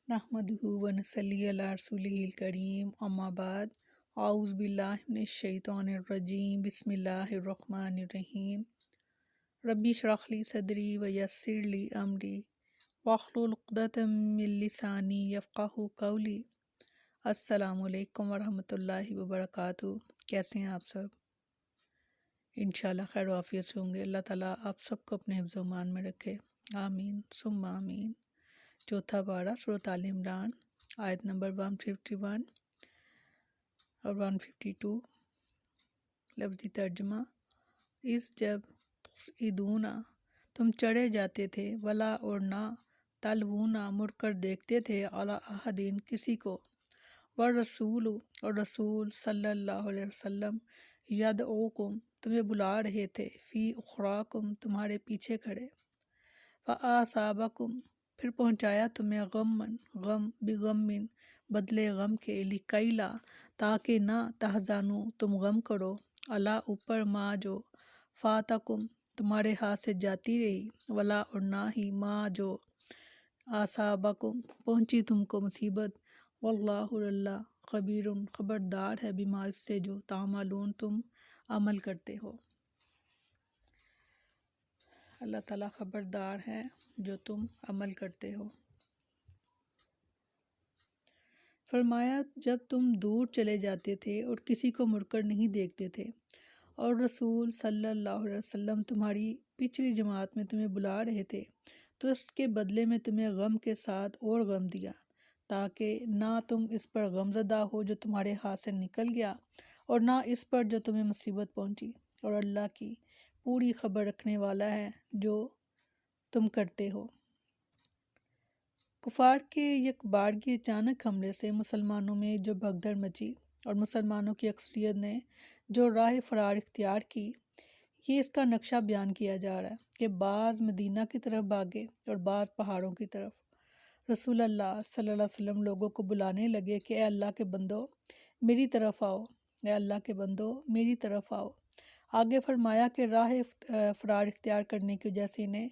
नहमदुहु व नसल्ली अला रसूलिहिल करीम अम्मा बाद औज़ु बिल्लाहि मिनश शैतानिर रजीम बिस्मिल्लाहिर रहमानिर रहीम रब्बि इश्रह ली सदरी व यस्सिर ली अमरी वहलुल उक़दतम मिन लिसानी यफ़क़हू क़ौली। अस्सलामु अलैकुम व रहमतुल्लाहि व बरकातुहू। कैसे हैं आप सब? इंशाअल्लाह खैर आफियत से होंगे। अल्लाह ताला आप सबको अपने हिफ्ज़ व मान में रखे, आमीन सुम्मा आमीन। चौथा पारा सूरत आल इमरान आयत नंबर 151 और 152। लफ्ज़ी तर्जुमा, इस जब ईदूना तुम चढ़े जाते थे, वला और ना तलवूना मुड़कर देखते थे, अला अहदीन किसी को, व रसूल और रसूल सल्लल्लाहु अलैहि वसल्लम यदऊकुम तुम्हें बुला रहे थे, फ़ी उखराकुम तुम्हारे पीछे खड़े, फ़असाबकुम फिर पहुँचाया तुम्हें गम्मन गम बिगम्मिन बदले गम के, लिकैला ताकि ना तहज़ानु तुम गम करो, अला ऊपर माँ जो फ़ातकुम तुम्हारे हाथ से जाती रही, वला और ना ही माँ जो आसाबकुम पहुँची तुमको मुसीबत, वल्लाहु अल्लाह खबीरुन खबरदार है, बिमा इससे जो तामालून तुम अमल करते हो। अल्लाह ताला खबरदार है जो तुम अमल करते हो। फरमाया, जब तुम दूर चले जाते थे और किसी को मुड़कर नहीं देखते थे, और रसूल सल्लल्लाहु अलैहि वसल्लम तुम्हारी पिछली जमात में तुम्हें बुला रहे थे, तो उसके बदले में तुम्हें गम के साथ और गम दिया, ताकि ना तुम इस पर गमज़दा हो जो तुम्हारे हाथ से निकल गया, और ना इस पर जो तुम्हें मुसीबत पहुंची। और अल्लाह की पूरी खबर रखने वाला है जो तुम करते हो। कुफार के यकबारगी अचानक हमले से मुसलमानों में जो भगदड़ मची और मुसलमानों की अक्सरियत ने जो राह फरार इख्तियार की, ये इसका नक्शा बयान किया जा रहा है कि बाज़ मदीना की तरफ भागे और बाज़ पहाड़ों की तरफ। रसूल अल्लाह सल्लल्लाहु अलैहि वसल्लम लोगों को बुलाने लगे कि ए अल्लाह के बंदो मेरी तरफ आओ, ए अल्लाह के बंदो मेरी तरफ आओ। आगे फरमाया कि राह फरार इख्तियार करने की वजह से इन्हें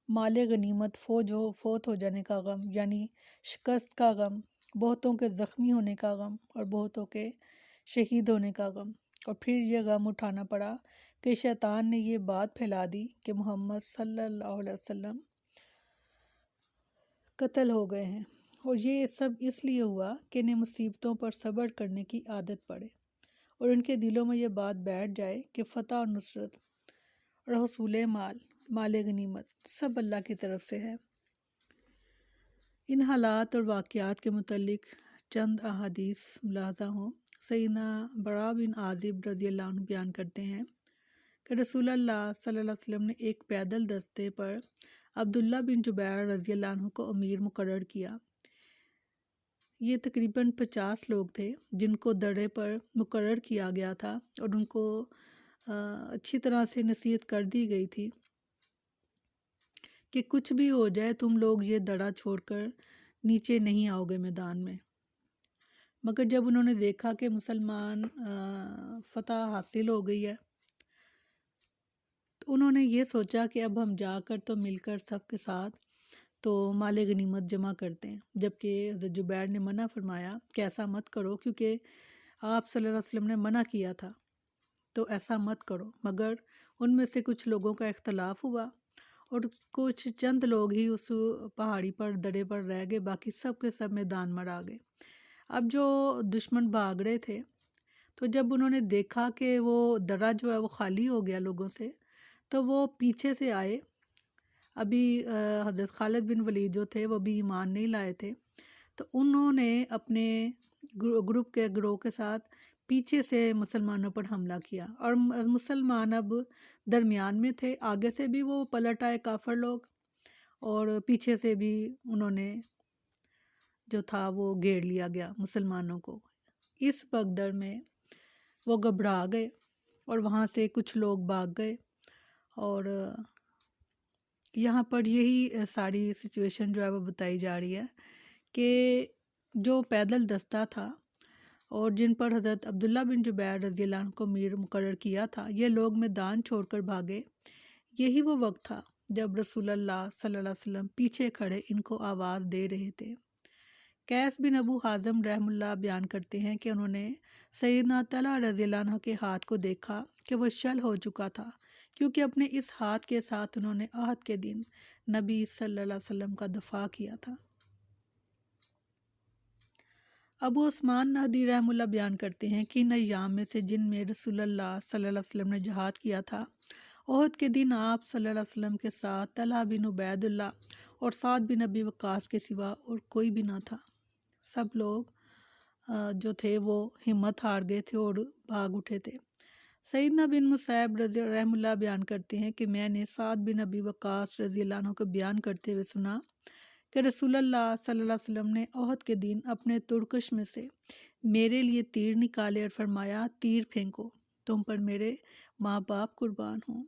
माले गनीमत फोत हो जाने का गम, यानी शिकस्त का गम, बहुतों के ज़ख्मी होने का गम और बहुतों के शहीद होने का गम। और फिर यह गम उठाना पड़ा कि शैतान ने ये बात फैला दी कि मोहम्मद सल्लल्लाहु अलैहि वसल्लम कत्ल हो गए हैं। और ये सब इसलिए हुआ कि इन्हें मुसीबतों पर सब्र करने की आदत पड़े और इनके दिलों में यह बात बैठ जाए कि फ़तह और नुसरत और हसूल माल गनीमत सब अल्लाह की तरफ से है। इन हालात और वाक़यात के मुतल्लिक चंद अहादीस मुलाज़ा हों। सैयदना बरा बिन आज़िब रज़ी अल्लाह अन्हु बयान करते हैं कि रसूलुल्लाह सल्लल्लाहु अलैहि वसल्लम ने एक पैदल दस्ते पर अब्दुल्ला बिन जुबैर रज़ी अल्लाह अन्हु को अमीर मुकर्रर किया। ये तकरीबन 50 लोग थे जिनको दर्रे पर मुकर्रर किया गया था और उनको अच्छी तरह से नसीहत कर दी गई थी कि कुछ भी हो जाए तुम लोग ये दड़ा छोड़कर नीचे नहीं आओगे मैदान में। मगर जब उन्होंने देखा कि मुसलमान फतह हासिल हो गई है, तो उन्होंने ये सोचा कि अब हम जाकर तो मिलकर सबके साथ तो माले गनीमत जमा करते हैं। जबकि हज़रत जुबैर ने मना फरमाया कि ऐसा मत करो, क्योंकि आप सल्लल्लाहु अलैहि वसल्लम ने मना किया था, तो ऐसा मत करो। मगर उनमें से कुछ लोगों का इख्तलाफ हुआ और कुछ चंद लोग ही उस पहाड़ी पर दरे पर रह गए, बाकी सब के सब मैदान में आ गए। अब जो दुश्मन भाग रहे थे, तो जब उन्होंने देखा कि वो दरा जो है वो खाली हो गया लोगों से, तो वो पीछे से आए। अभी हज़रत खालिद बिन वलीद जो थे वो भी ईमान नहीं लाए थे, तो उन्होंने अपने गिरोह के साथ पीछे से मुसलमानों पर हमला किया और मुसलमान अब दरमियान में थे। आगे से भी वो पलट आए काफ़िर लोग और पीछे से भी उन्होंने जो था वो घेर लिया गया मुसलमानों को। इस भगदड़ में वो घबरा गए और वहाँ से कुछ लोग भाग गए। और यहाँ पर यही सारी सिचुएशन जो है वो बताई जा रही है कि जो पैदल दस्ता था और जिन पर हज़रत अब्दुल्ला बिन जुबैर रज़ी अल्लाह अन्हु को अमीर मुकर्रर किया था, ये लोग मैदान छोड़कर भागे। यही वो वक्त था जब रसूलुल्लाह सल्लल्लाहु अलैहि वसल्लम पीछे खड़े इनको आवाज़ दे रहे थे قیس بن ابو حازم رحم اللہ بیان کرتے ہیں کہ انہوں نے سیدنا طلحہ رضی اللہ عنہ کے ہاتھ کو دیکھا کہ وہ شل ہو چکا تھا، کیونکہ اپنے اس ہاتھ کے ساتھ انہوں نے عہد کے دن نبی صلی اللہ علیہ وسلم کا دفاع کیا تھا۔ ابو عثمان نہدی رحم اللہ بیان کرتے ہیں کہ ان ایام میں سے جن میں رسول اللہ صلی اللہ علیہ وسلم نے جہاد کیا تھا، عہد کے دن آپ صلی اللہ علیہ وسلم کے ساتھ طلحہ بن عبید اللہ اور سعد بن ابی وقاص کے سوا اور کوئی بھی نہ تھا۔ سب لوگ جو تھے وہ ہمت ہار گئے تھے اور بھاگ اٹھے تھے۔ سیدنا بن مصعب رضی رحم اللہ بیان کرتے ہیں کہ میں نے سعد بن ابی وقاص رضی اللہ عنہ کو بیان کرتے ہوئے سنا کہ رسول اللہ صلی اللہ علیہ وسلم نے عہد کے دن اپنے ترکش میں سے میرے لیے تیر نکالے اور فرمایا، تیر پھینکو، تم پر میرے ماں باپ قربان ہوں۔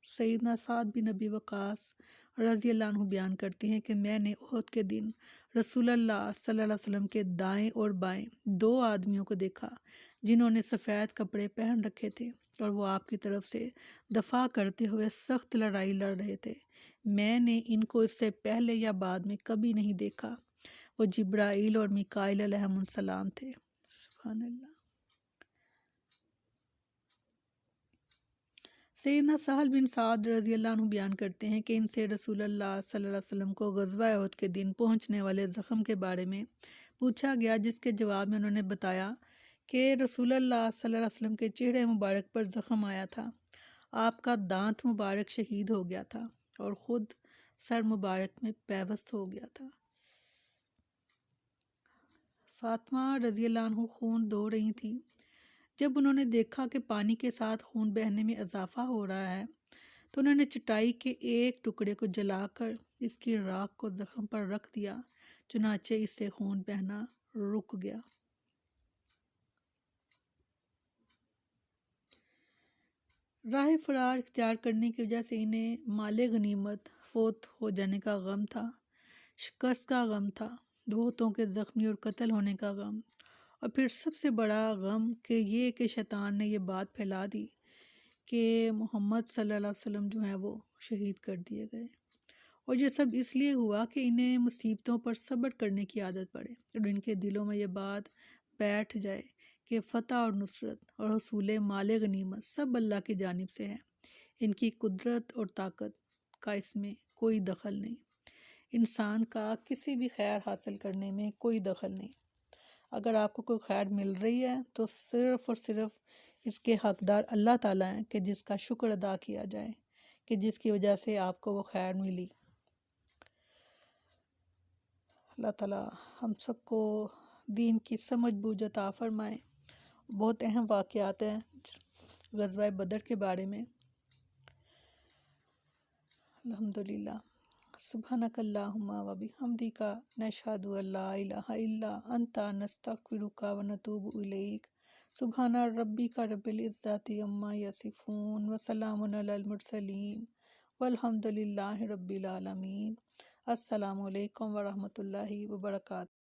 سیدنا سعد بن ابی وقاص رضی اللہ عنہ بیان کرتے ہیں کہ میں نے عہد کے دن رسول اللہ صلی اللہ علیہ وسلم کے دائیں اور بائیں دو آدمیوں کو دیکھا جنہوں نے سفید کپڑے پہن رکھے تھے اور وہ آپ کی طرف سے دفاع کرتے ہوئے سخت لڑائی لڑ رہے تھے۔ میں نے ان کو اس سے پہلے یا بعد میں کبھی نہیں دیکھا۔ وہ جبرائیل اور میکائیل علیہم السلام تھے۔ سبحان اللہ۔ سیدنا سہل بن سعد رضی اللہ عنہ بیان کرتے ہیں کہ ان سے رسول اللہ صلی اللہ علیہ وسلم کو غزوہ احد کے دن پہنچنے والے زخم کے بارے میں پوچھا گیا، جس کے جواب میں انہوں نے بتایا کہ رسول اللہ صلی اللہ علیہ وسلم کے چہرے مبارک پر زخم آیا تھا، آپ کا دانت مبارک شہید ہو گیا تھا اور خود سر مبارک میں پیوست ہو گیا تھا۔ فاطمہ رضی اللہ عنہ خون دھو رہی تھیں۔ جب انہوں نے دیکھا کہ پانی کے ساتھ خون بہنے میں اضافہ ہو رہا ہے تو انہوں نے چٹائی کے ایک ٹکڑے کو جلا کر اس کی راکھ کو زخم پر رکھ دیا، چنانچہ اس سے خون بہنا رک گیا۔ راہ فرار اختیار کرنے کی وجہ سے انہیں مال غنیمت فوت ہو جانے کا غم تھا، شکست کا غم تھا، بہتوں کے زخمی اور قتل ہونے کا غم، اور پھر سب سے بڑا غم کہ یہ کہ شیطان نے یہ بات پھیلا دی کہ محمد صلی اللہ علیہ وسلم جو ہیں وہ شہید کر دیے گئے۔ اور یہ سب اس لیے ہوا کہ انہیں مصیبتوں پر صبر کرنے کی عادت پڑے اور ان کے دلوں میں یہ بات بیٹھ جائے کہ فتح اور نصرت اور حصول مال غنیمت سب اللہ کی جانب سے ہے، ان کی قدرت اور طاقت کا اس میں کوئی دخل نہیں، انسان کا کسی بھی خیر حاصل کرنے میں کوئی دخل نہیں۔ اگر آپ کو کوئی خیر مل رہی ہے تو صرف اور صرف اس کے حقدار اللہ تعالیٰ ہیں کہ جس کا شکر ادا کیا جائے کہ جس کی وجہ سے آپ کو وہ خیر ملی۔ اللہ تعالیٰ ہم سب کو دین کی سمجھ بوجھ عطا فرمائے۔ بہت اہم واقعات ہیں غزوہ بدر کے بارے میں۔ الحمدللہ۔ سبحانک اللہم و بحمدک نشہد ان لا الہ الا انت نستغفرک و نتوب الیک۔ سبحان ربک رب العزت عما یصفون وسلام علی المرسلین والحمدللہ رب العالمین۔ السلام علیکم ورحمۃ اللہ وبرکاتہ۔